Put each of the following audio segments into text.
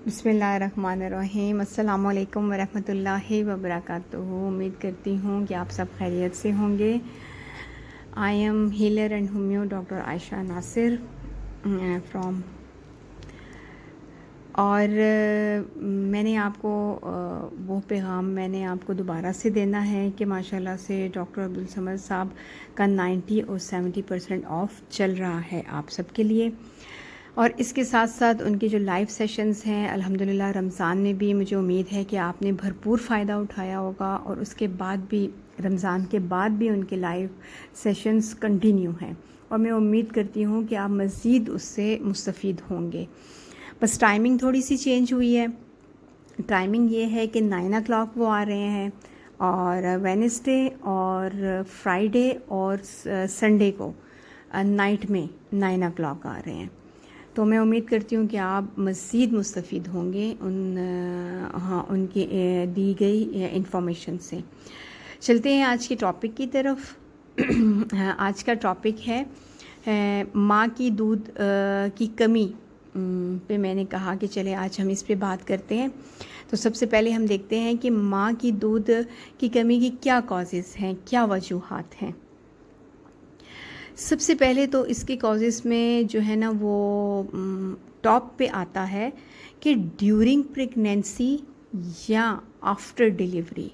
بسم اللہ الرحمن الرحیم۔ السلام علیکم ورحمۃ اللہ وبرکاتہ۔ امید کرتی ہوں کہ آپ سب خیریت سے ہوں گے۔ I am healer and homeo doctor Ayesha Nasir from, اور میں نے آپ کو وہ پیغام میں نے آپ کو دوبارہ سے دینا ہے کہ ماشاءاللہ سے ڈاکٹر عبدالصمد صاحب کا 90 اور 70% آف چل رہا ہے آپ سب کے لیے، اور اس کے ساتھ ساتھ ان کے جو لائیو سیشنز ہیں الحمدللہ رمضان میں بھی مجھے امید ہے کہ آپ نے بھرپور فائدہ اٹھایا ہوگا، اور اس کے بعد بھی رمضان کے بعد بھی ان کے لائیو سیشنز کنٹینیو ہیں، اور میں امید کرتی ہوں کہ آپ مزید اس سے مستفید ہوں گے۔ بس ٹائمنگ تھوڑی سی چینج ہوئی ہے۔ ٹائمنگ یہ ہے کہ 9 o'clock وہ آ رہے ہیں، اور وینسڈے اور فرائیڈے اور سنڈے کو نائٹ میں 9 o'clock آ رہے ہیں۔ تو میں امید کرتی ہوں کہ آپ مزید مستفید ہوں گے ان کی دی گئی انفارمیشن سے۔ چلتے ہیں آج کے ٹاپک کی طرف۔ آج کا ٹاپک ہے ماں کی دودھ کی کمی پہ میں نے کہا کہ چلے آج ہم اس پہ بات کرتے ہیں۔ تو سب سے پہلے ہم دیکھتے ہیں کہ ماں کی دودھ کی کمی کی کیا کازز ہیں، کیا وجوہات ہیں۔ سب سے پہلے تو اس کے کازز میں جو ہے نا وہ ٹاپ پہ آتا ہے کہ ڈیورنگ پریگنینسی یا آفٹر ڈیلیوری،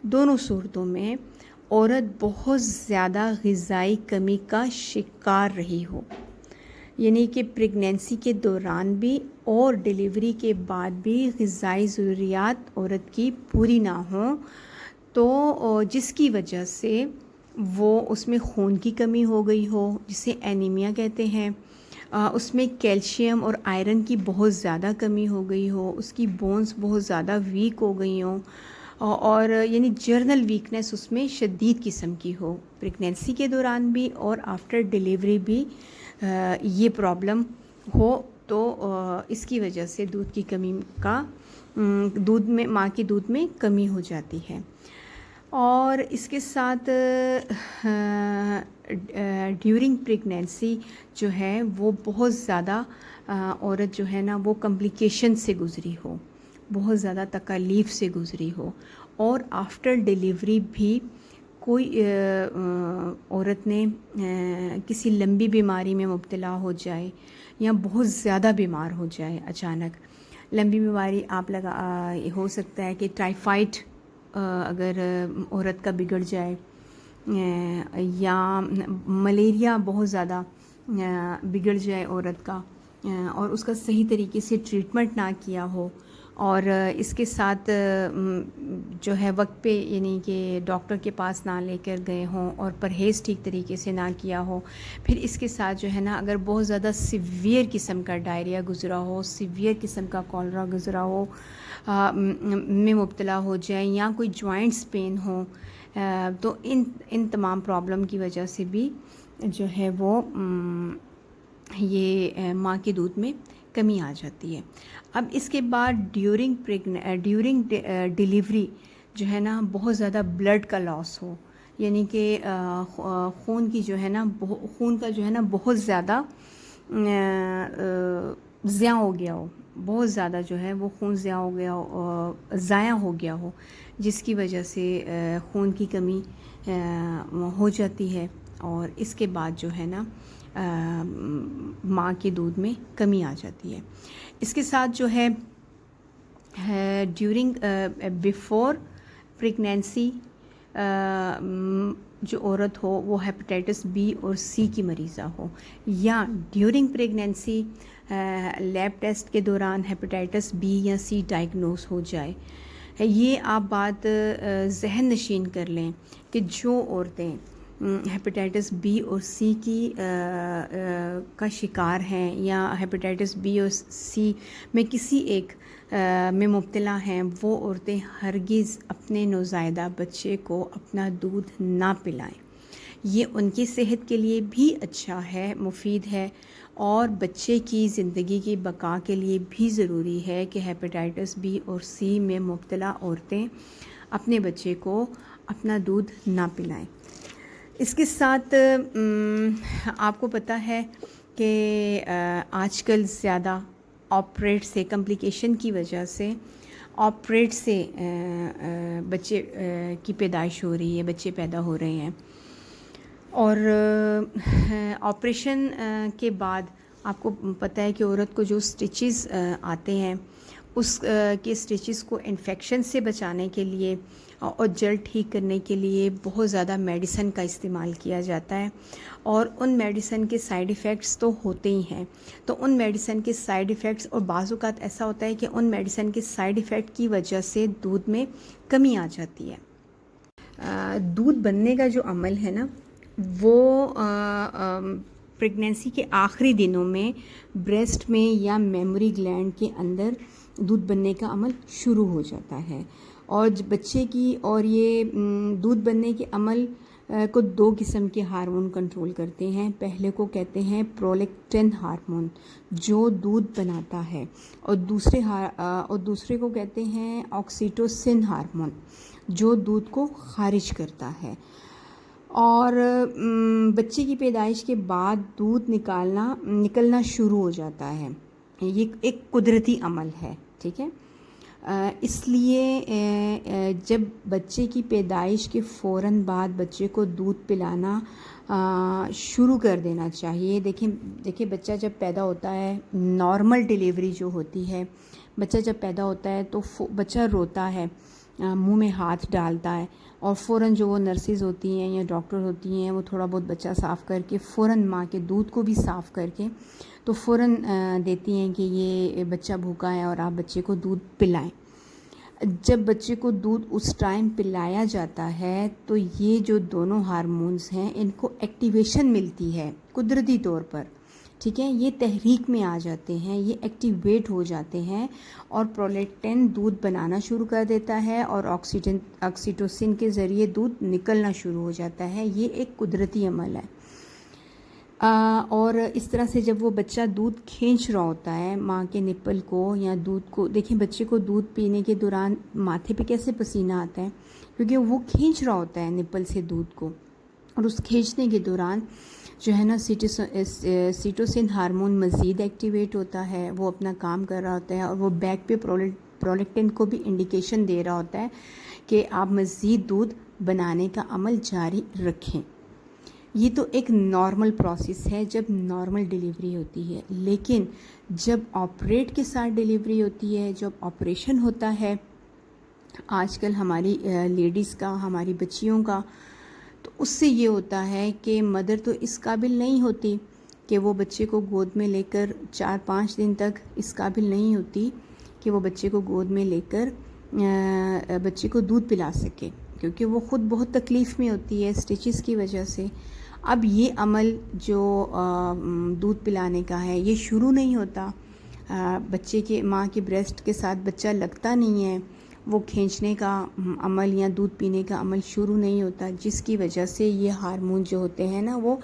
دونوں صورتوں میں عورت بہت زیادہ غذائی کمی کا شکار رہی ہو، یعنی کہ پریگنینسی کے دوران بھی اور ڈیلیوری کے بعد بھی غذائی ضروریات عورت کی پوری نہ ہوں، تو جس کی وجہ سے وہ اس میں خون کی کمی ہو گئی ہو، جسے اینیمیا کہتے ہیں، اس میں کیلشیم اور آئرن کی بہت زیادہ کمی ہو گئی ہو، اس کی بونز بہت زیادہ ویک ہو گئی ہوں، اور یعنی جرنل ویکنس اس میں شدید قسم کی ہو، پریگنینسی کے دوران بھی اور آفٹر ڈیلیوری بھی یہ پرابلم ہو، تو اس کی وجہ سے دودھ کی کمی کا ماں کی دودھ میں کمی ہو جاتی ہے۔ اور اس کے ساتھ ڈیورنگ پریگنینسی جو ہے وہ بہت زیادہ عورت جو ہے نا وہ کمپلیکیشن سے گزری ہو، بہت زیادہ تکالیف سے گزری ہو، اور آفٹر ڈیلیوری بھی کوئی عورت نے کسی لمبی بیماری میں مبتلا ہو جائے یا بہت زیادہ بیمار ہو جائے اچانک۔ لمبی بیماری آپ ہو سکتا ہے کہ ٹائیفائڈ اگر عورت کا بگڑ جائے، یا ملیریا بہت زیادہ بگڑ جائے عورت کا، اور اس کا صحیح طریقے سے ٹریٹمنٹ نہ کیا ہو، اور اس کے ساتھ جو ہے وقت پہ یعنی کہ ڈاکٹر کے پاس نہ لے کر گئے ہوں، اور پرہیز ٹھیک طریقے سے نہ کیا ہو، پھر اس کے ساتھ جو ہے نا اگر بہت زیادہ سیویئر قسم کا ڈائریا گزرا ہو، سیویئر قسم کا کالرا گزرا ہو میں مبتلا ہو جائیں، یا کوئی جوائنٹس پین ہو، تو ان تمام پرابلم کی وجہ سے بھی جو ہے وہ یہ ماں کے دودھ میں کمی آ جاتی ہے۔ اب اس کے بعد ڈیورنگ ڈیلیوری جو ہے نا بہت زیادہ بلڈ کا لاس ہو، یعنی کہ خون کی جو ہے نا خون کا جو ہے نا بہت زیادہ ضیاع ہو گیا ہو، بہت زیادہ جو ہے وہ خون ضائع ہو گیا ہو، جس کی وجہ سے خون کی کمی ہو جاتی ہے، اور اس کے بعد جو ہے نا ماں کے دودھ میں کمی آ جاتی ہے۔ اس کے ساتھ جو ہے ڈیورنگ بیفور پریگنینسی جو عورت ہو وہ ہیپیٹائٹس بی اور سی کی مریضہ ہو، یا ڈیورنگ پریگنینسی لیب ٹیسٹ کے دوران ہیپیٹائٹس بی یا سی ڈائگنوز ہو جائے۔ یہ آپ بات ذہن نشین کر لیں کہ جو عورتیں ہیپیٹائٹس بی اور سی کا شکار ہیں، یا ہیپیٹائٹس بی اور سی میں کسی ایک میں مبتلا ہیں، وہ عورتیں ہرگز اپنے نوزائیدہ بچے کو اپنا دودھ نہ پلائیں۔ یہ ان کی صحت کے لیے بھی اچھا ہے، مفید ہے، اور بچے کی زندگی کی بقا کے لیے بھی ضروری ہے کہ ہیپیٹائٹس بی اور سی میں مبتلا عورتیں اپنے بچے کو اپنا دودھ نہ پلائیں۔ اس کے ساتھ آپ کو پتہ ہے کہ آج کل زیادہ آپریٹ سے کمپلیکیشن کی وجہ سے آپریٹ سے بچے کی پیدائش ہو رہی ہے، بچے پیدا ہو رہے ہیں. اور آپریشن کے بعد آپ کو پتہ ہے کہ عورت کو جو اسٹچز آتے ہیں اس کے اسٹچز کو انفیکشن سے بچانے کے لیے اور جلد ٹھیک کرنے کے لیے بہت زیادہ میڈیسن کا استعمال کیا جاتا ہے، اور ان میڈیسن کے سائیڈ ایفیکٹس تو ہوتے ہی ہیں. تو ان میڈیسن کے سائیڈ ایفیکٹس، اور بعض اوقات ایسا ہوتا ہے کہ ان میڈیسن کے سائیڈ ایفیکٹ کی وجہ سے دودھ میں کمی آ جاتی ہے. دودھ بننے کا جو عمل ہے نا وہ پریگنینسی کے آخری دنوں میں بریسٹ میں یا میموری گلینڈ کے اندر دودھ بننے کا عمل شروع ہو جاتا ہے. اور بچے کی، اور یہ دودھ بننے کے عمل کو 2 قسم کے ہارمون کنٹرول کرتے ہیں. پہلے کو کہتے ہیں پرولیکٹن ہارمون جو دودھ بناتا ہے، اور دوسرے کو کہتے ہیں آکسیٹوسن ہارمون جو دودھ کو خارج کرتا ہے. اور بچے کی پیدائش کے بعد دودھ نکلنا شروع ہو جاتا ہے. یہ ایک قدرتی عمل ہے، ٹھیک ہے. اس لیے جب بچے کی پیدائش کے فوراً بعد بچے کو دودھ پلانا شروع کر دینا چاہیے. دیکھیں بچہ جب پیدا ہوتا ہے، نارمل ڈیلیوری جو ہوتی ہے، بچہ جب پیدا ہوتا ہے تو بچہ روتا ہے، منہ میں ہاتھ ڈالتا ہے، اور فوراً جو وہ نرسز ہوتی ہیں یا ڈاکٹر ہوتی ہیں وہ تھوڑا بہت بچہ صاف کر کے فوراً ماں کے دودھ کو بھی صاف کر کے تو فوراً دیتی ہیں کہ یہ بچہ بھوکا ہے اور آپ بچے کو دودھ پلائیں. جب بچے کو دودھ اس ٹائم پلایا جاتا ہے تو یہ جو دونوں ہارمونز ہیں ان کو ایکٹیویشن ملتی ہے قدرتی طور پر، ٹھیک ہے. یہ تحریک میں آ جاتے ہیں، یہ ایکٹیویٹ ہو جاتے ہیں، اور پرولیکٹن دودھ بنانا شروع کر دیتا ہے، اور آکسیٹوسن کے ذریعے دودھ نکلنا شروع ہو جاتا ہے. یہ ایک قدرتی عمل ہے. اور اس طرح سے جب وہ بچہ دودھ کھینچ رہا ہوتا ہے ماں کے نپل کو یا دودھ کو، دیکھیں بچے کو دودھ پینے کے دوران ماتھے پہ کیسے پسینہ آتا ہے، کیونکہ وہ کھینچ رہا ہوتا ہے نپل سے دودھ کو. اور اس کھینچنے کے دوران جو ہے نا سیٹوسن ہارمون مزید ایکٹیویٹ ہوتا ہے، وہ اپنا کام کر رہا ہوتا ہے، اور وہ بیک پہ پرولیکٹن کو بھی انڈیکیشن دے رہا ہوتا ہے کہ آپ مزید دودھ بنانے کا عمل جاری رکھیں. یہ تو ایک نارمل پروسیس ہے جب نارمل ڈیلیوری ہوتی ہے. لیکن جب آپریٹ کے ساتھ ڈیلیوری ہوتی ہے، جب آپریشن ہوتا ہے آج کل ہماری لیڈیز کا، ہماری بچیوں کا، تو اس سے یہ ہوتا ہے کہ مدر تو اس قابل نہیں ہوتی کہ وہ بچے کو گود میں لے کر 4-5 دن تک اس قابل نہیں ہوتی کہ وہ بچے کو گود میں لے کر بچے کو دودھ پلا سکے، کیونکہ وہ خود بہت تکلیف میں ہوتی ہے اسٹیچز کی وجہ سے. اب یہ عمل جو دودھ پلانے کا ہے یہ شروع نہیں ہوتا، بچے کے ماں کے بریسٹ کے ساتھ بچہ لگتا نہیں ہے، وہ کھینچنے کا عمل یا دودھ پینے کا عمل شروع نہیں ہوتا، جس کی وجہ سے یہ ہارمون جو ہوتے ہیں نا وہ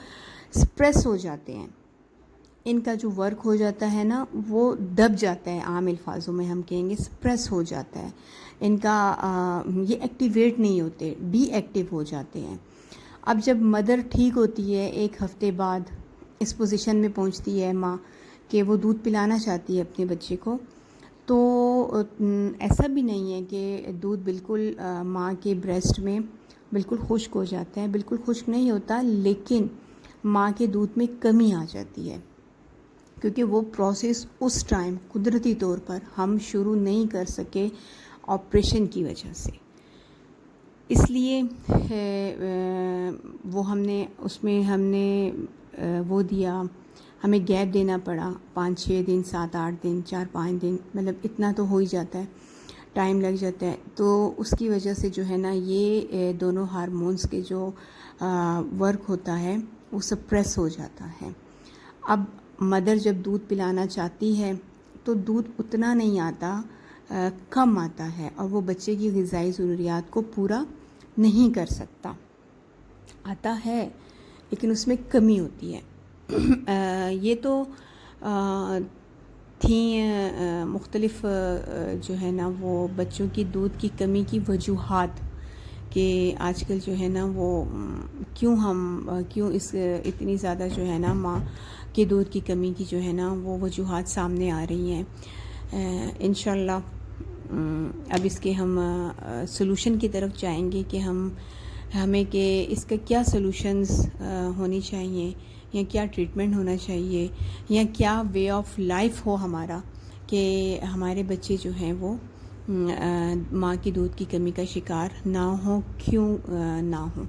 سپریس ہو جاتے ہیں. ان کا جو ورک ہو جاتا ہے نا وہ دب جاتا ہے، عام الفاظوں میں ہم کہیں گے سپریس ہو جاتا ہے. ان کا یہ ایکٹیویٹ نہیں ہوتے، ڈی ایکٹیو ہو جاتے ہیں. اب جب مدر ٹھیک ہوتی ہے 1 ہفتے بعد اس پوزیشن میں پہنچتی ہے ماں کہ وہ دودھ پلانا چاہتی ہے اپنے بچے کو، تو ایسا بھی نہیں ہے کہ دودھ بالکل ماں کے بریسٹ میں بالکل خشک ہو جاتا ہے، بالکل خشک نہیں ہوتا، لیکن ماں کے دودھ میں کمی آ جاتی ہے، کیونکہ وہ پروسیس اس ٹائم قدرتی طور پر ہم شروع نہیں کر سکے آپریشن کی وجہ سے. اس لیے وہ ہم نے وہ دیا، ہمیں گیپ دینا پڑا 5-6 دن، 7-8 دن، 4-5 دن، مطلب اتنا تو ہو ہی جاتا ہے، ٹائم لگ جاتا ہے. تو اس کی وجہ سے جو ہے نا یہ دونوں ہارمونز کے جو ورک ہوتا ہے وہ سپریس ہو جاتا ہے. اب مدر جب دودھ پلانا چاہتی ہے تو دودھ اتنا نہیں آتا، کم آتا ہے، اور وہ بچے کی غذائی ضروریات کو پورا نہیں کر سکتا. آتا ہے لیکن اس میں کمی ہوتی ہے. یہ تو تھیں مختلف جو ہے نا وہ بچوں کی دودھ کی کمی کی وجوہات کہ آج کل جو ہے نا وہ کیوں اس اتنی زیادہ جو ہے نا ماں کے دودھ کی کمی کی جو ہے نا وہ وجوہات سامنے آ رہی ہیں. انشاءاللہ اب اس کے ہم سلوشن کی طرف جائیں گے کہ ہمیں کہ اس کا کیا سلوشنز ہونی چاہیے, یا کیا ٹریٹمنٹ ہونا چاہیے, یا کیا وے آف لائف ہو ہمارا کہ ہمارے بچے جو ہیں وہ ماں کی دودھ کی کمی کا شکار نہ ہوں, کیوں نہ ہوں.